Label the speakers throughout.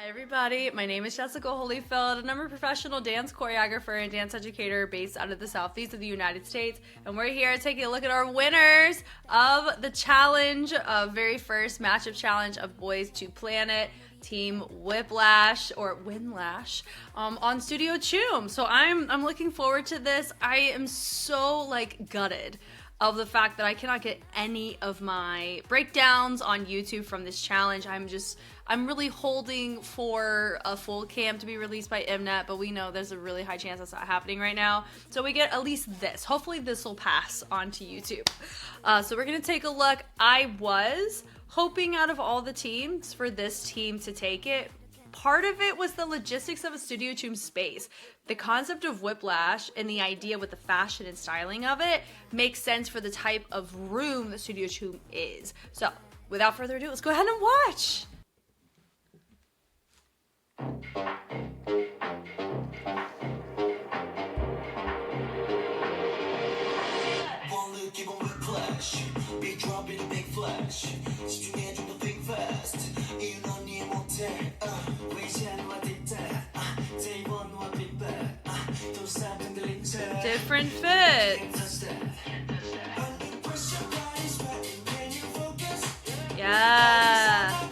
Speaker 1: Hi everybody, my name is Jessica Holyfield and I'm a professional dance choreographer and dance educator based out of the southeast of the United States, and we're here taking a look at our winners of the challenge, very first matchup challenge of Boys to Planet, Team Whiplash or Win-plash on Studio CHOOM. So I'm looking forward to this. I am so gutted of the fact that I cannot get any of my breakdowns on YouTube from this challenge. I'm really holding for a full cam to be released by Mnet, but we know there's a really high chance that's not happening right now. So we get at least this. Hopefully this will pass onto YouTube. So we're gonna take a look. I was hoping out of all the teams for this team to take it. Part of it was the logistics of a Studio CHOOM space. The concept of Whiplash and the idea with the fashion and styling of it makes sense for the type of room that Studio CHOOM is. So without further ado, let's go ahead and watch. Different fits. Yeah.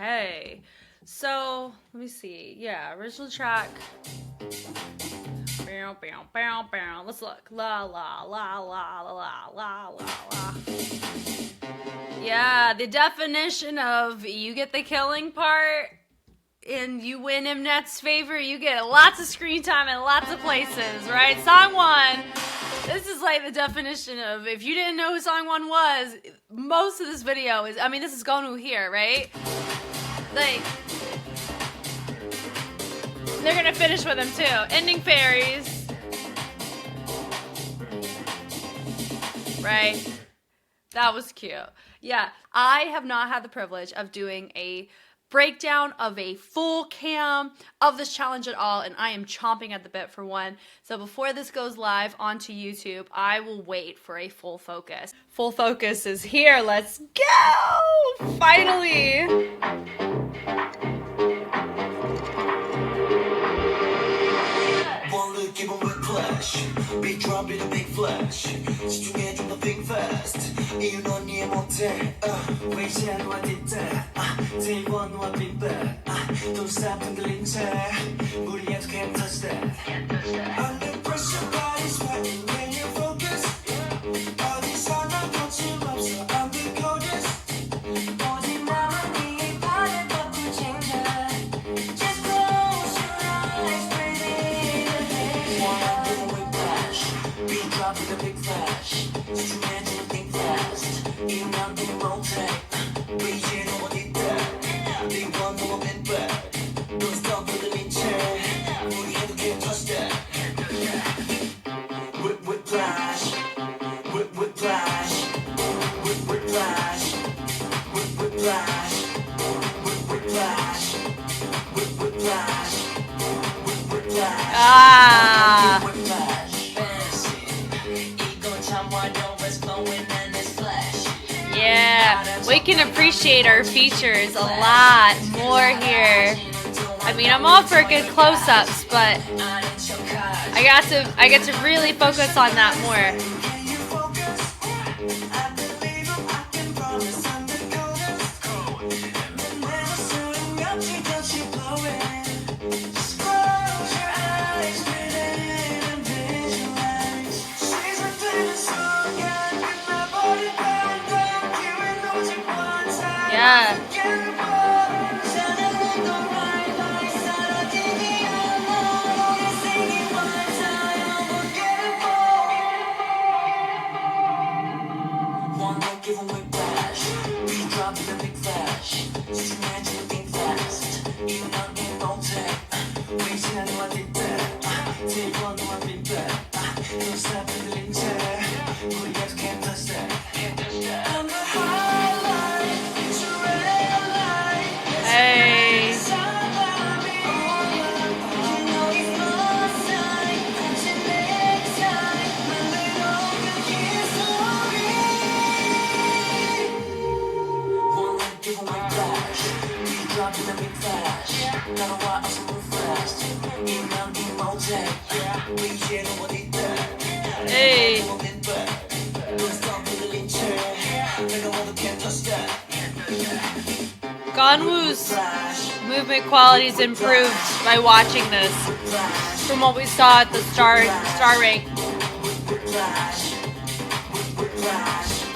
Speaker 1: Okay, so let me see. Yeah, original track. Bow, bow, bow, bow. Let's look. La la la la la la la la la. Yeah, the definition of you get the killing part and you win Mnet's favor. You get lots of screen time in lots of places, right? Song one. This is like the definition of, if you didn't know who song one was, most of this video is, this is Gonu here, right? Like, they're gonna finish with him too. Ending fairies. Right? That was cute. Yeah, I have not had the privilege of doing a breakdown of a full cam of this challenge at all, and I am chomping at the bit for one. So before this goes live onto YouTube, I will wait for a full focus. Full focus is here. Let's go! Finally.
Speaker 2: One look, give 'em Whiplash. Big drop in a big flash. 집중해 좀 더 think fast. 이유 넌 이해 못해. 왜시한 너와 뒷대. Day one 너와 playback. Don't stop 흔들린 채. 무리해도 can't touch that. Under pressure, body's fighting when you focus. 어디서나 거침없어. I'm the coldest. 어디 나만이 발을 뻗고 챙겨. Just close your eyes, breathe in. One give 'em Whiplash. Big drop with a big flash. 집중해 좀 think fast. 이유 난 이해 못해. 왜 이제 너 어디 있대? Day one 너와 playback. Don't stop 흔들린 채. 무리해도 can't touch that. Whiplash. Whiplash. Whiplash. Whiplash. Whiplash. Whiplash. Whiplash.
Speaker 1: Ah. Yeah, we can appreciate our features a lot more here. I mean, I'm all for good close-ups, but I get to really focus on that more. Yeah.
Speaker 2: One look, give 'em Whiplash. Big drop with a big flash. 집중해 좀 think fast. 이유 난 이해 못해. 왜 지난 너와 뒷대. Day one 너와 playback. Don't stop 흔들린 채. 무리해도 can't touch that. I'm the highlight. It's a red light.
Speaker 1: Hey.
Speaker 2: One look, give 'em Whiplash. Big drop with a big flash. 따라와 어서 move fast. 이유 난 이해 못해. 왜 이제 너 어디 있대?
Speaker 1: Hey.
Speaker 2: Don't stop 흔들린 채. 내가 와도 can't touch that.
Speaker 1: Ganwoo's movement qualities improved by watching this from what we saw at the star rank.
Speaker 2: Whiplash. Whiplash.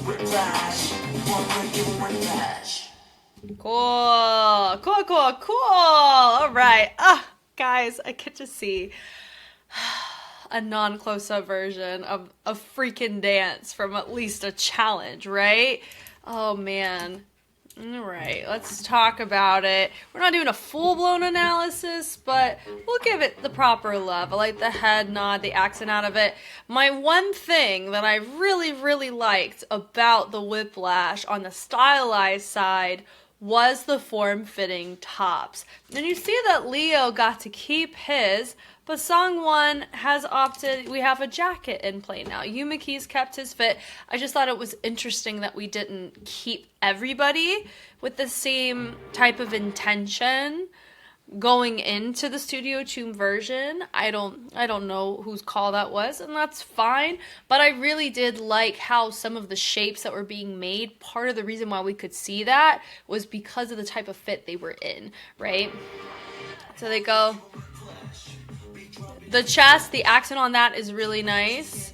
Speaker 2: Whiplash. One look, give 'em Whiplash.
Speaker 1: Cool, cool, cool, cool. All right. Guys, I get to see a non-close-up version of a freaking dance from at least a challenge, right? Oh, man. All right, let's talk about it. We're not doing a full-blown analysis, but we'll give it the proper love. I like the head nod, the accent out of it. My one thing that I really, really liked about the Whiplash on the stylized side was the form-fitting tops. And you see that Leo got to keep his, but Song 1 has opted, we have a jacket in play now. Yumiki's kept his fit. I just thought it was interesting that we didn't keep everybody with the same type of intention going into the Studio CHOOM version. I don't know whose call that was, and that's fine. But I really did like how some of the shapes that were being made, part of the reason why we could see that was because of the type of fit they were in, right? So they go. The chest, the accent on that is really nice.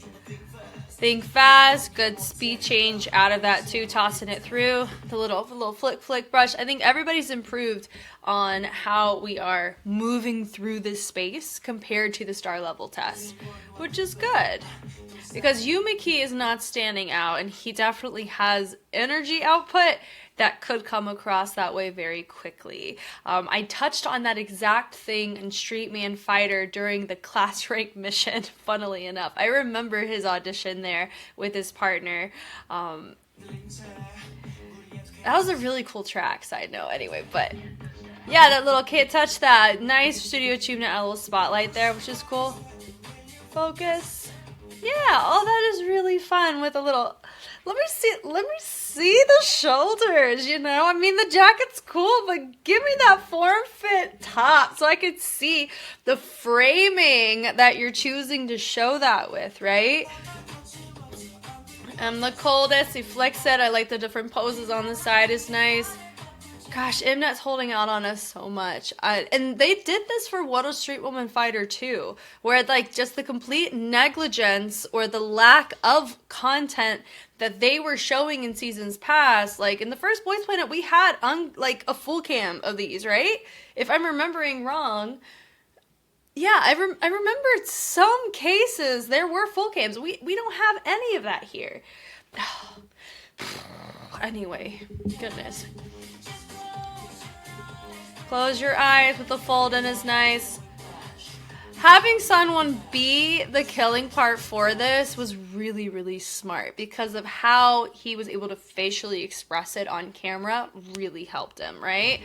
Speaker 1: Think fast, good speed change out of that too, tossing it through. The little flick brush. I think everybody's improved on how we are moving through this space compared to the star level test, which is good. Because Yumiki is not standing out, and he definitely has energy output that could come across that way very quickly. I touched on that exact thing in Street Man Fighter during the class rank mission, funnily enough. I remember his audition there with his partner. That was a really cool track, side note, anyway, but yeah, that little can't touch that. Nice Studio CHOOM, a little spotlight there, which is cool. Focus. Yeah, all that is really fun with a little Let me see the shoulders, you know? I mean, the jacket's cool, but give me that form-fit top so I could see the framing that you're choosing to show that with, right? The coldest, he flicks it. I like the different poses on the side is nice. Gosh, Mnet's holding out on us so much. And they did this for What a Street Woman Fighter too, where like just the complete negligence or the lack of content that they were showing in seasons past. Like in the first Boys Planet, we had like a full cam of these, right? If I'm remembering wrong. Yeah, I remember some cases there were full cams. We don't have any of that here. Anyway, goodness. Close your eyes with the fold in is nice. Having Sungwon be the killing part for this was really, really smart because of how he was able to facially express it on camera. Really helped him, right?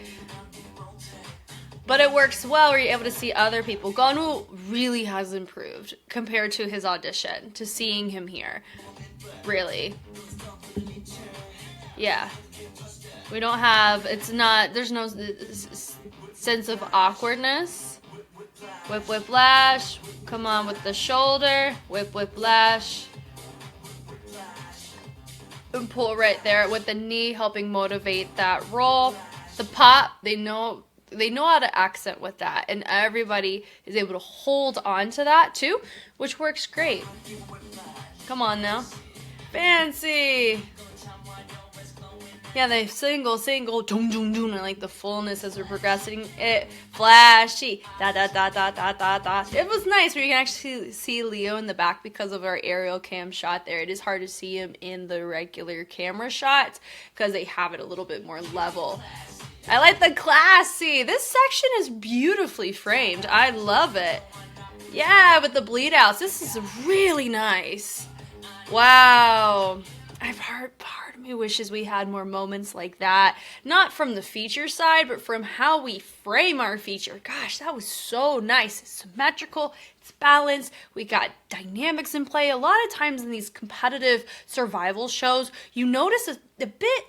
Speaker 1: But it works well where you're able to see other people. Gonu really has improved compared to his audition, to seeing him here. Really. Yeah. We don't have, there's no sense of awkwardness. Whiplash. Come on with the shoulder. Whiplash. And pull right there with the knee, helping motivate that roll. The pop, they know how to accent with that, and everybody is able to hold on to that too, which works great. Come on now. Fancy. Yeah, they single, doom, doom, doom, and like the fullness as we're progressing. It flashy, da da da da da da da. It was nice where you can actually see Leo in the back because of our aerial cam shot there. It is hard to see him in the regular camera shots because they have it a little bit more level. I like the classy. This section is beautifully framed. I love it. Yeah, with the bleed outs. This is really nice. Wow. Part of me wishes we had more moments like that. Not from the feature side, but from how we frame our feature. Gosh, that was so nice. It's symmetrical. It's balanced. We got dynamics in play. A lot of times in these competitive survival shows, you notice a bit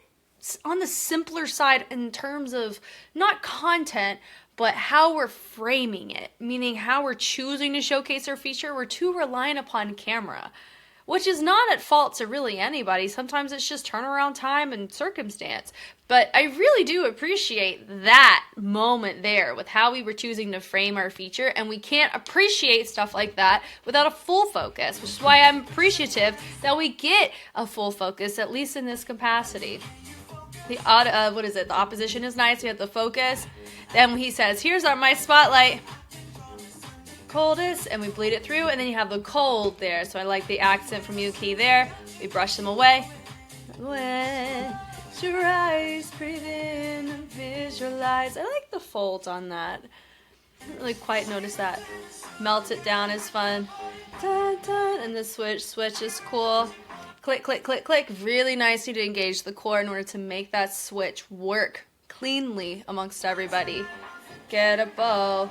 Speaker 1: on the simpler side in terms of not content, but how we're framing it, meaning how we're choosing to showcase our feature. We're too reliant upon camera, which is not at fault to really anybody. Sometimes it's just turnaround time and circumstance. But I really do appreciate that moment there with how we were choosing to frame our feature, and we can't appreciate stuff like that without a full focus, which is why I'm appreciative that we get a full focus, at least in this capacity. The opposition is nice. We have the focus. Then he says, here's my spotlight. Coldest, and we bleed it through, and then you have the cold there. So I like the accent from Yuki there. We brush them away. Close your eyes, breathe in, and visualize. I like the folds on that. I didn't really quite notice that. Melt it down is fun. Dun, dun, and the switch is cool. Click, click, click, click. Really nice to engage the core in order to make that switch work cleanly amongst everybody. Get a bow.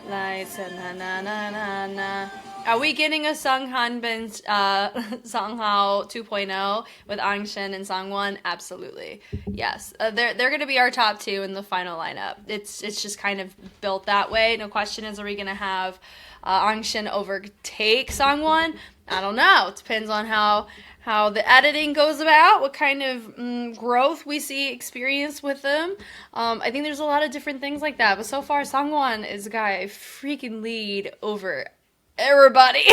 Speaker 1: Lights and na na na na na. Are we getting a Sunghanbin Songhao 2.0 with Angshin and Sangwon? Absolutely. Yes. They're going to be our top two in the final lineup. It's just kind of built that way. No question is, are we going to have Angshin overtake Sangwon? I don't know. It depends on how the editing goes about, what kind of growth we see experience with them. I think there's a lot of different things like that. But so far, Sangwon is a guy freaking lead over everybody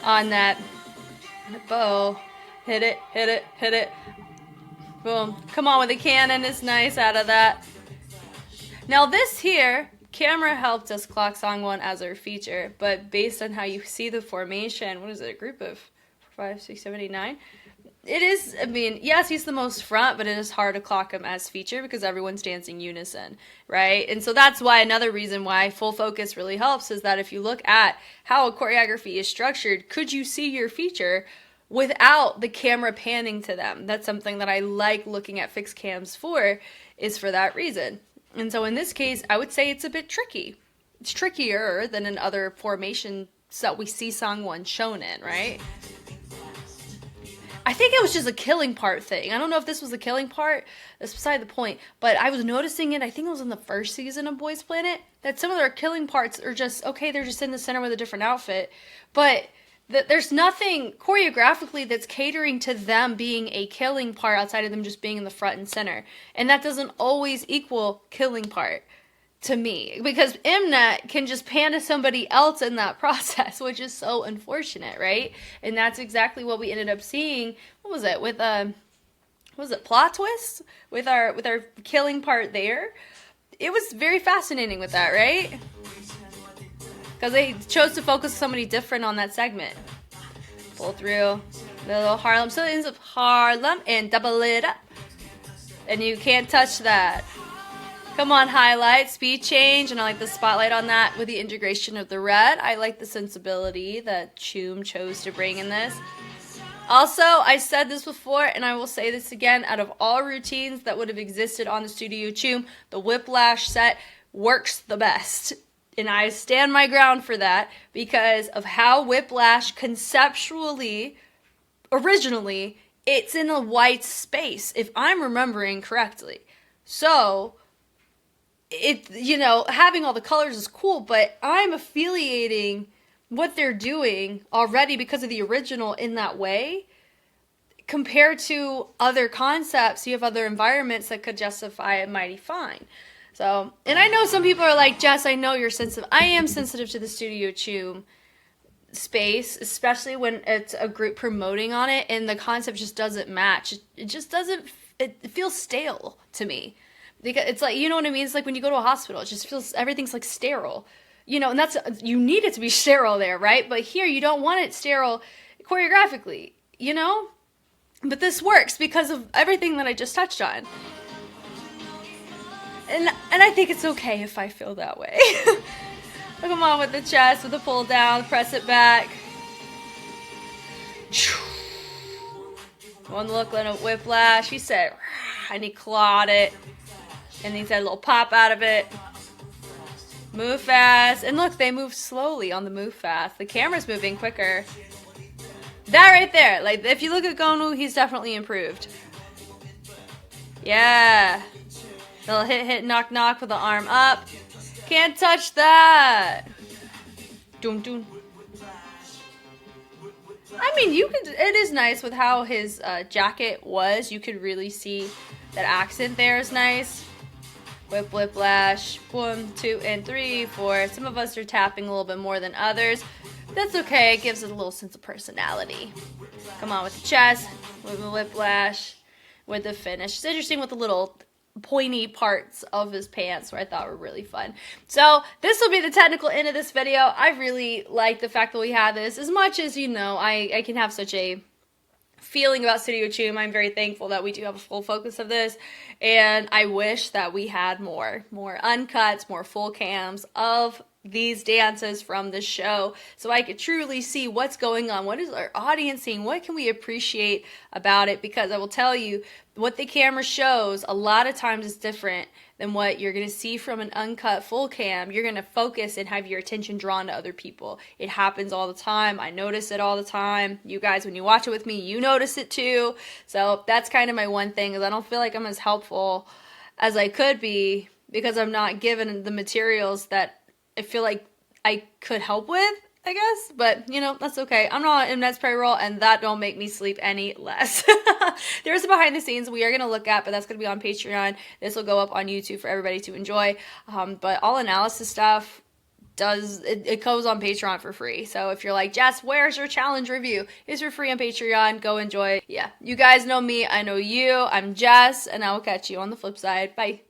Speaker 1: on that bow. Hit it, hit it, hit it. Boom. Come on with the cannon is nice out of that. Now this here, camera helped us clock Sangwon as our feature, but based on how you see the formation, what is it, a group of 5, 6, 7, 8, 9? It is, I mean, yes, he's the most front, but it is hard to clock him as feature because everyone's dancing unison, right? And so that's why another reason why full focus really helps is that if you look at how a choreography is structured, could you see your feature without the camera panning to them? That's something that I like looking at fixed cams for, is for that reason. And so in this case, I would say it's a bit tricky. It's trickier than in other formations that we see Sangwon shown in, right? I think it was just a killing part thing. I don't know if this was a killing part. That's beside the point. But I was noticing it, I think it was in the first season of Boys Planet, that some of their killing parts are just, okay, they're just in the center with a different outfit. But there's nothing choreographically that's catering to them being a killing part outside of them just being in the front and center. And that doesn't always equal killing part to me, because Mnet can just pan to somebody else in that process, which is so unfortunate, right? And that's exactly what we ended up seeing. What was it with what was it, plot twist with our killing part there? It was very fascinating with that, right? Because they chose to focus somebody different on that segment. Pull through the little Harlem. So it ends up Harlem and double it up. And you can't touch that. Come on, highlight, speed change, and I like the spotlight on that with the integration of the red. I like the sensibility that CHOOM chose to bring in this. Also, I said this before, and I will say this again, out of all routines that would have existed on the Studio CHOOM, the Whiplash set works the best. And I stand my ground for that because of how Whiplash conceptually, originally, it's in a white space, if I'm remembering correctly. So it, you know, having all the colors is cool, but I'm affiliating what they're doing already because of the original in that way. Compared to other concepts, you have other environments that could justify it mighty fine. So, and I know some people are like, Jess, I know you're sensitive. I am sensitive to the Studio CHOOM space, especially when it's a group promoting on it and the concept just doesn't match. It just doesn't, it feels stale to me. Because it's like, you know what I mean? It's like when you go to a hospital, it just feels, everything's like sterile. You know, and that's, you need it to be sterile there, right? But here, you don't want it sterile choreographically, you know? But this works because of everything that I just touched on. And I think it's okay if I feel that way. Come on with the chest, with the pull down, press it back. One look on a Whiplash. He said, and he clawed it. And he said a little pop out of it. Move fast. And look, they move slowly on the move fast. The camera's moving quicker. That right there. Like, if you look at Gonu, he's definitely improved. Yeah. Little hit, knock, knock with the arm up. Can't touch that. Doom, doom. I mean, you could, it is nice with how his jacket was. You could really see that accent there is nice. Whip, whiplash. 1, 2, and 3, 4. Some of us are tapping a little bit more than others. That's okay. It gives it a little sense of personality. Come on with the chest. With the whiplash. With the finish. It's interesting with the little pointy parts of his pants where I thought were really fun. So this will be the technical end of this video. I really like the fact that we have this. As much as, you know, I can have such a feeling about Studio CHOOM, I'm very thankful that we do have a full focus of this, and I wish that we had more uncuts, more full cams of these dances from the show so I could truly see what's going on, what is our audience seeing, what can we appreciate about it, because I will tell you, what the camera shows a lot of times is different than what you're going to see from an uncut full cam. You're going to focus and have your attention drawn to other people. It happens all the time. I notice it all the time. You guys, when you watch it with me, you notice it too. So that's kind of my one thing, is I don't feel like I'm as helpful as I could be because I'm not given the materials that I feel like I could help with, I guess. But, you know, that's okay. I'm not in Mnet's payroll, and that don't make me sleep any less. There's a behind the scenes we are going to look at, but that's going to be on Patreon. This will go up on YouTube for everybody to enjoy. But all analysis stuff it goes on Patreon for free. So if you're like, Jess, where's your challenge review? It's for free on Patreon. Go enjoy. Yeah, you guys know me. I know you. I'm Jess, and I will catch you on the flip side. Bye.